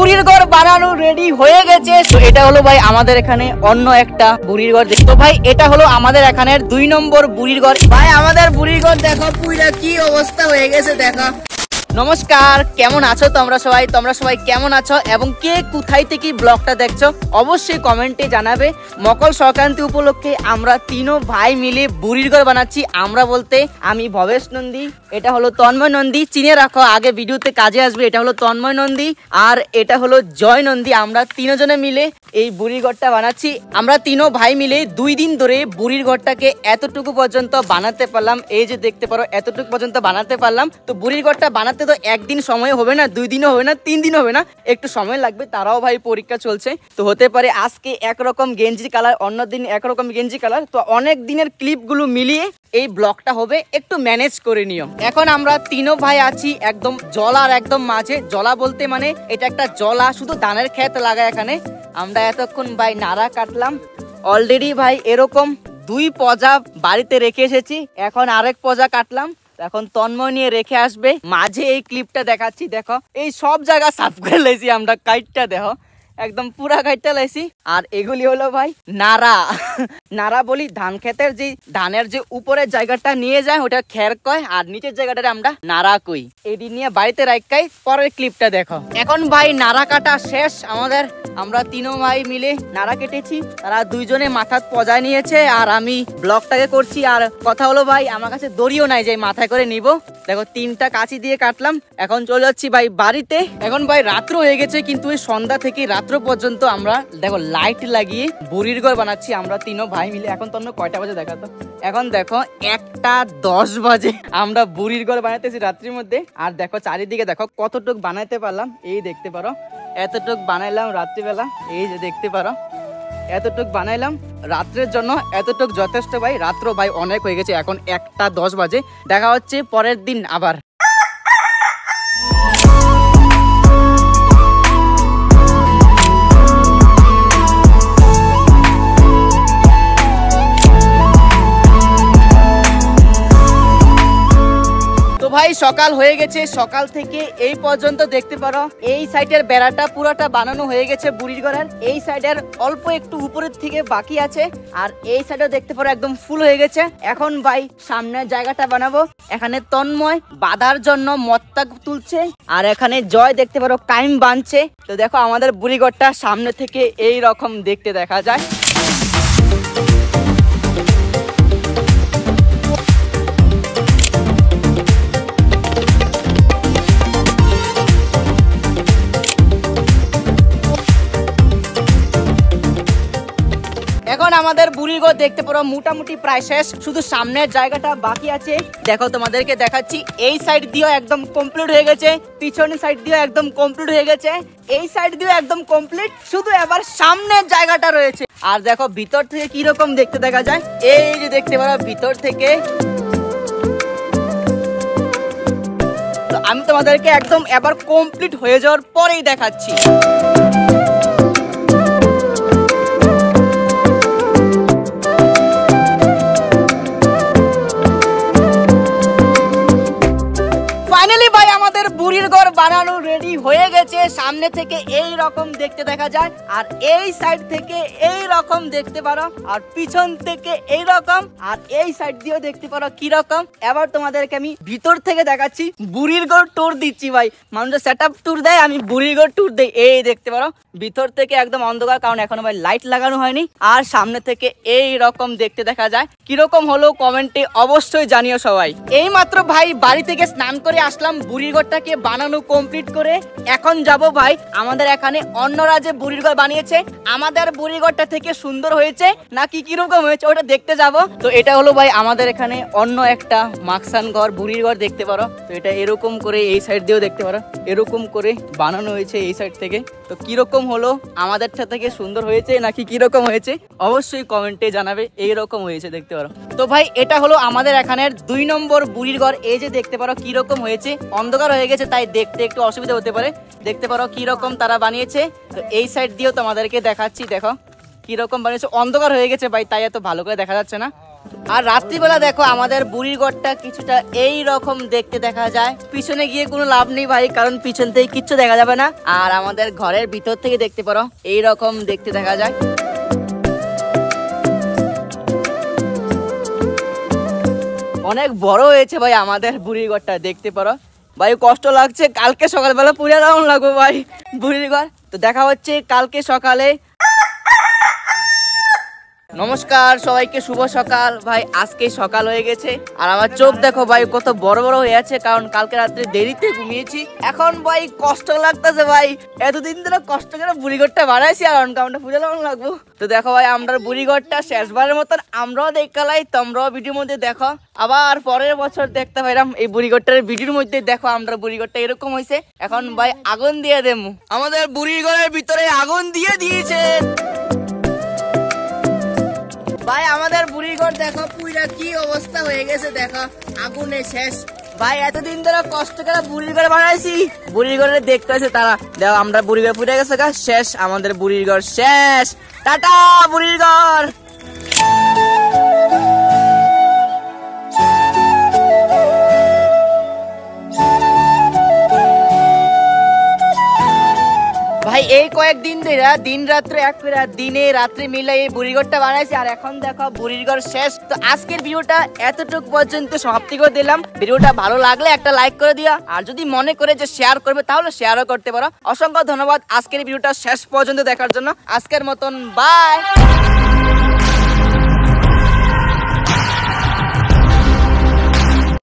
বুড়ির ঘর বানানো রেডি হয়ে গেছে। তো এটা হলো ভাই আমাদের এখানে অন্য একটা বুড়ির ঘর। তো ভাই এটা হলো আমাদের এখানের 2 নম্বর বুড়ির ঘর। ভাই আমাদের বুড়ির ঘর দেখো পুরা কি অবস্থা হয়ে গেছে দেখো। নমস্কার, কেমন আছো তোমরা সবাই কেমন আছো এবং কে কোথায় থেকে ব্লগটা দেখছো অবশ্যই কমেন্টে জানাবে। মকর সংক্রান্তি উপলক্ষে আমরা 3 ভাই মিলে বুড়ির ঘর বানাচ্ছি। আমরা বলতে আমি ভবেশ নন্দী, এটা হলো তন্ময় নন্দী, চিনে রাখো আগে ভিডিওতে কাজে আসবে। এটা হলো তন্ময় নন্দী আর এটা হলো জয় নন্দী। আমরা 3 জনে মিলে এই বুড়ির ঘরটা বানাচ্ছি। আমরা 3 ভাই মিলে 2 দিন ধরে বুড়ির ঘরটাকে এতটুকু পর্যন্ত বানাতে পারলাম। এই যে দেখতে পারো এতটুকু পর্যন্ত বানাতে পারলাম। তো বুড়ির ঘরটা বানাতে তো একদিন সময় হবে না, 2 দিনও হবে না, 3 দিন হবে না, একটু সময় লাগবে। তারাও ভাই পরীক্ষা চলছে, তো হতে পারে আজকে একরকম গেঞ্জি কালার, অন্য দিন একরকম গেঞ্জি কালার। তো অনেক দিনের ক্লিপগুলো মিলিয়ে এই ব্লগটা হবে, একটু ম্যানেজ করে নিও। এখন আমরা 3 ভাই আছি একদম জলার একদম মাঝে। জলা বলতে মানে এটা একটা জলা, শুধু ধানের ক্ষেত লাগা এখানে। আমরা এতক্ষণ ভাই নাড়া কাটলাম অলরেডি। ভাই এরকম 2 পজা বাড়িতে রেখে এসেছি, এখন আরেক পজা কাটলাম। এখন তন্ময় নিয়ে রেখে আসবে। মাঝে এই ক্লিপটা দেখাচ্ছি দেখো, এই সব জায়গা সাফ করে লাইছি আমরা, কাইটটা দেখো একদম পুরা কাইটটা লাইছি। আর এগুলি হলো ভাই নাড়া নাড়া বলি ধান ক্ষেতের যে ধানের যে উপরের জায়গাটা নিয়ে যায় ওটা খের কয়, আর নিচের জায়গাটা আমরা নাড়া কই। এটি নিয়ে বাড়িতে রাখাই। পরের ক্লিপটা দেখো। এখন ভাই নাড়া কাটা শেষ আমাদের। আমরা 3 ভাই মিলে নাড়া কেটেছি, তারা 2 জনে মাথাত পজায় নিয়েছে আর আমি ব্লগটাকে করছি। আর কথা হলো ভাই আমার কাছে দড়িও নাই যে মাথায় করে নিব। দেখো 3টা কাঁচি দিয়ে কাটলাম। এখন চলে যাচ্ছি ভাই বাড়িতে। এখন ভাই রাত্র হয়ে গেছে, কিন্তু এই সন্ধ্যা থেকে রাত্র পর্যন্ত আমরা দেখো লাইট লাগিয়ে বুড়ির ঘর বানাচ্ছি আমরা 3 ভাই মিলে। এখন তো কয়টা বাজে দেখাতো, এখন দেখো 1:10 বাজে। আমরা বুড়ির ঘর বানাতেছি রাত্রির মধ্যে। আর দেখো চারিদিকে দেখো কতটুক বানাইতে পারলাম, এই দেখতে পারো এতটুক বানাইলাম রাত্রিবেলা। এই যে দেখতে পারো এতটুক বানাইলাম রাত্রের জন্য, এতটুক যথেষ্ট ভাই। রাত্র ভাই অনেক হয়ে গেছে, এখন 1:10 বাজে। দেখা হচ্ছে পরের দিন আবার। ভাই সকাল হয়ে গেছে, সকাল থেকে এই পর্যন্ত দেখতে পারো এই সাইডের বেড়াটা পুরাটা বানানো হয়ে গেছে বুড়ির ঘরের। এই সাইডের অল্প একটু উপরের থেকে বাকি আছে, আর এই সাইডে দেখতে পারো একদম ফুল হয়ে গেছে। এখন ভাই সামনের জায়গাটা বানাবো। এখানে তন্ময় বাঁধার জন্য মত্তা তুলছে, আর এখানে জয় দেখতে পারো কাইম বাঁধছে। তো দেখো আমাদের বুড়ি ঘরটা সামনে থেকে এই রকম দেখতে দেখা যায়। এখন আমাদের বুড়ির ঘর দেখতে পারো মোটামুটি প্রায় শেষ, শুধু সামনের জায়গাটা বাকি আছে। দেখো তোমাদেরকে দেখাচ্ছি, এই সাইড দিয়েও একদম কমপ্লিট হয়ে গেছে, পিছনের সাইড দিয়েও একদম কমপ্লিট হয়ে গেছে, এই সাইড দিয়েও একদম কমপ্লিট, শুধু এবার সামনের জায়গাটা রয়েছে। আর দেখো ভিতর থেকে কি রকম দেখতে দেখা যায়, এই যে দেখতে পারো ভিতর থেকে। তো আমি তোমাদেরকে একদম এবার কমপ্লিট হয়ে যাওয়ার পরেই দেখাচ্ছি। বুড়ির ঘর বানানো রেডি হয়ে গেছে। সামনে থেকে এই রকম দেখতে দেখা যায়, আর এই সাইড থেকে এই রকম দেখতে পারো, আর পিছন থেকে এই রকম, আর এই সাইড দিয়েও দেখতে পারো কি রকম। এবার তোমাদেরকে আমি ভিতর থেকে দেখাচ্ছি, বুড়ির ঘর ট্যুর দিচ্ছি ভাই। মানুষের সেটআপ ট্যুর দেয়, আমি বুড়ির ঘর ট্যুর দেই। এই দেখতে পারো ভিতর থেকে একদম অন্ধকার, কারণ এখনো ভাই লাইট লাগানো হয়নি। আর সামনে থেকে এই রকম দেখতে দেখা যায়। কিরকম হলো কমেন্টে অবশ্যই জানিও সবাই। এই মাত্র ভাই বাড়ি থেকে স্নান করে আসলাম, বুড়ির ঘরটাকে বানানো কমপ্লিট করে এখন যাব ভাই আমাদের এখানে অন্যরা যে বুড়ির ঘর বানিয়েছে আমাদের বুড়ির ঘরটা থেকে সুন্দর হয়েছে নাকি কিরকম হয়েছে ওটা দেখতে যাব। তো এটা হলো ভাই আমাদের এখানে অন্য একটা মাকসান ঘর, বুড়ির ঘর দেখতে পারো। তো এটা এরকম করে এই সাইড দিয়েও দেখতে পারো এরকম করে বানানো হয়েছে এই সাইড থেকে। তো কিরকম হলো আমাদেরটা থেকে সুন্দর হয়েছে নাকি কিরকম হয়েছে অবশ্যই কমেন্টে জানাবে। এইরকম হয়েছে দেখতে পারো। তো ভাই এটা হলো আমাদের এখানের 2 নম্বর বুড়ির ঘর। এই যে দেখতে পারো কিরকম হয়েছে, অন্ধকার হয়ে গেছে তাই দেখতে একটু অসুবিধা হতে পারে। দেখতে পারো কিরকম তারা বানিয়েছে। তো এই সাইড দিয়েও তোমাদেরকে দেখাচ্ছি, দেখো কিরকম বানিয়েছে। অন্ধকার হয়ে গেছে ভাই তাই এত ভালো করে দেখা যাচ্ছে না। আর রাত্রিবেলা দেখো আমাদের বুড়ির ঘরটা কিছুটা এই রকম দেখতে দেখা যায়। পিছনে গিয়ে কোনো লাভ নেই ভাই, কারণ পিছন থেকে কিচ্ছু দেখা যাবে না। আর আমাদের ঘরের ভিতর থেকে দেখতে পারো এই রকম দেখতে দেখা যায়। অনেক বড় হয়েছে ভাই আমাদের বুড়ির ঘরটা, দেখতে পারো ভাই। কষ্ট লাগছে, কালকে সকালবেলা পুড়ে দাম লাগবো ভাই বুড়ির ঘর। তো দেখা হচ্ছে কালকে সকালে। নমস্কার সবাইকে, শুভ সকাল ভাই। আজকে সকাল হয়ে গেছে আর আমার চোখ দেখো ভাই কত বড় বড় হয়ে আছে, কারণ কালকে রাত্রে দেরিতে ঘুমিয়েছি। এখন ভাই কষ্ট লাগতেছে ভাই, এতদিন ধরে কষ্ট করে বুড়িঘরটা বানাইছি আর অনকামটা পুজো লাগবো। তো দেখো ভাই আমরা বুড়িঘরটা শেষবারের মতন আমরাও দেখালাই, তোমরাও ভিডিওর মধ্যে দেখো। আবার পরের বছর দেখতে পাইলাম এই বুড়িঘরটার ভিডিওর মধ্যে দেখো আমরা বুড়িঘরটা এরকম হয়েছে। এখন ভাই আগুন দিয়ে দেবো, আমাদের বুড়ির ঘরের ভিতরে আগুন দিয়ে দিয়েছে ভাই। আমাদের বুড়ির ঘর দেখো পুরা কি অবস্থা হয়ে গেছে, দেখো আগুনে শেষ ভাই। এতদিন ধরে কষ্ট করে বুড়ির ঘর বানাইছি, বুড়ির ঘরে দেখতে আছে তারা। দেখো আমরা বুড়ির ঘর পুড়ে গেছে, শেষ আমাদের বুড়ির ঘর শেষ। টাটা বুড়ির ঘর। ভাই এই কয়েকদিন ধরে দিন রাত্রে এক করে দিনে রাত্রে মিলে এই বুড়িঘরটা বানাইছি আর এখন দেখো বুড়ির ঘর শেষ। তো আজকের ভিডিওটা এতটুকু পর্যন্ত সমাপ্তি করে দিলাম। ভিডিওটা ভালো লাগলে একটা লাইক করে দিও, আর যদি মনে করে যে শেয়ার করবে তাহলে শেয়ারও করতে পারো। অসংখ্য ধন্যবাদ আজকের ভিডিওটা শেষ পর্যন্ত দেখার জন্য। আজকের মতন বাই।